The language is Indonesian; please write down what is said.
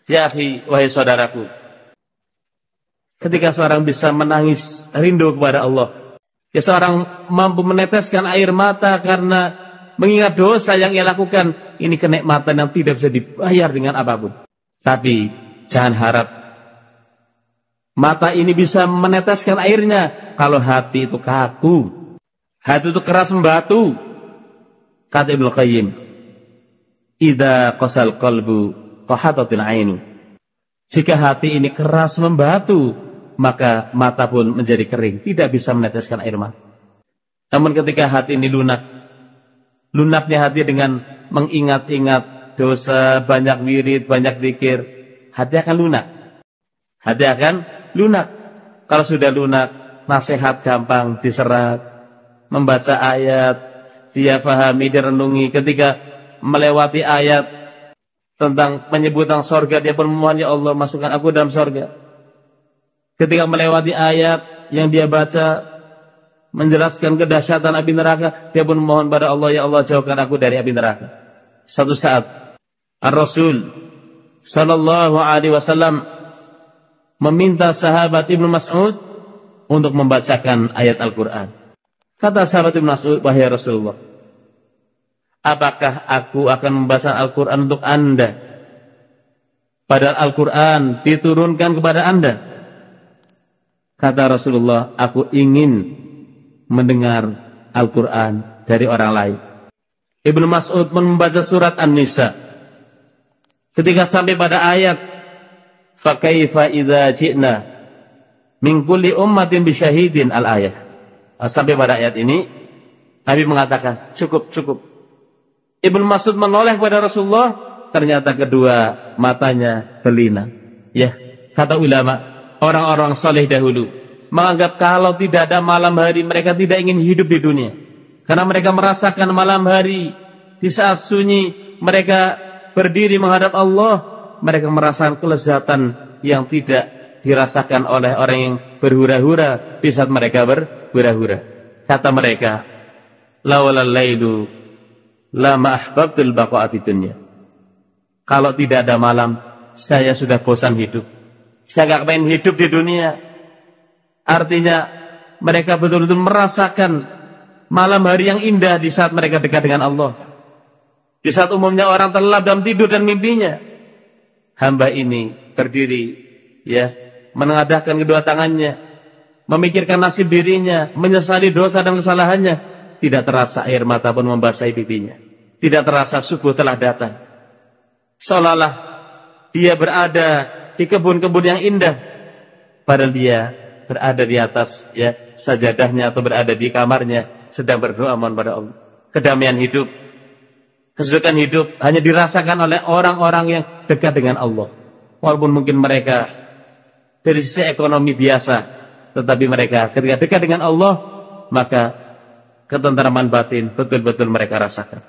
Ya akhi, wahai saudaraku, ketika seorang bisa menangis rindu kepada Allah, ya seorang mampu meneteskan air mata karena mengingat dosa yang ia lakukan, ini kenikmatan yang tidak bisa dibayar dengan apapun. Tapi jangan harap mata ini bisa meneteskan airnya kalau hati itu kaku, hati itu keras membatu. Kata Ibnu Qayyim, idza qasal qalbu qahatatil ainu. Jika hati ini keras membatu, maka mata pun menjadi kering, tidak bisa meneteskan air mata. Namun ketika hati ini lunak, lunaknya hati dengan mengingat-ingat dosa, banyak wirid, banyak zikir, hati akan lunak. Hati akan lunak. Kalau sudah lunak, nasihat gampang diserap, membaca ayat, dia pahami, direnungi. Ketika melewati ayat tentang penyebutan sorga, dia pun memohon, ya Allah masukkan aku dalam sorga. Ketika melewati ayat yang dia baca menjelaskan kedahsyatan api neraka, dia pun memohon pada Allah, ya Allah jauhkan aku dari api neraka. Satu saat Ar-Rasul sallallahu alaihi wasallam meminta sahabat Ibnu Mas'ud untuk membacakan ayat Al-Quran. Kata sahabat Ibnu Mas'ud, wahai Rasulullah, apakah aku akan membaca Al-Quran untuk Anda, padahal Al-Quran diturunkan kepada Anda? Kata Rasulullah, aku ingin mendengar Al-Quran dari orang lain. Ibnu Mas'ud membaca surat An-Nisa. Ketika sampai pada ayat fa kaifa idza ji'na min kulli ummatin bisyahidin al-ayah. Sampai pada ayat ini Nabi mengatakan cukup. Ibnu Mas'ud menoleh kepada Rasulullah, ternyata kedua matanya berlinang. Ya, kata ulama, orang-orang saleh dahulu menganggap kalau tidak ada malam hari mereka tidak ingin hidup di dunia. Karena mereka merasakan malam hari di saat sunyi, mereka berdiri menghadap Allah, mereka merasakan kelezatan yang tidak dirasakan oleh orang yang berhura-hura di saat mereka berhura-hura. Kata mereka, lawalal lailu lama ahbabtul baqa'a fid dunya. Kalau tidak ada malam, saya sudah bosan hidup. Saya gak pengen hidup di dunia. Artinya mereka betul-betul merasakan malam hari yang indah di saat mereka dekat dengan Allah. Di saat umumnya orang terlelap dalam tidur dan mimpinya, hamba ini berdiri, ya, menengadahkan kedua tangannya, memikirkan nasib dirinya, menyesali dosa dan kesalahannya. Tidak terasa air mata pun membasahi pipinya. Tidak terasa subuh telah datang. Seolah-olah dia berada di kebun-kebun yang indah, padahal dia berada di atas, ya, sajadahnya atau berada di kamarnya sedang berdoa mohon pada Allah. Kedamaian hidup, kesejukan hidup hanya dirasakan oleh orang-orang yang dekat dengan Allah. Walaupun mungkin mereka dari sisi ekonomi biasa, tetapi mereka ketika dekat dengan Allah, maka ketentraman batin betul-betul mereka rasakan.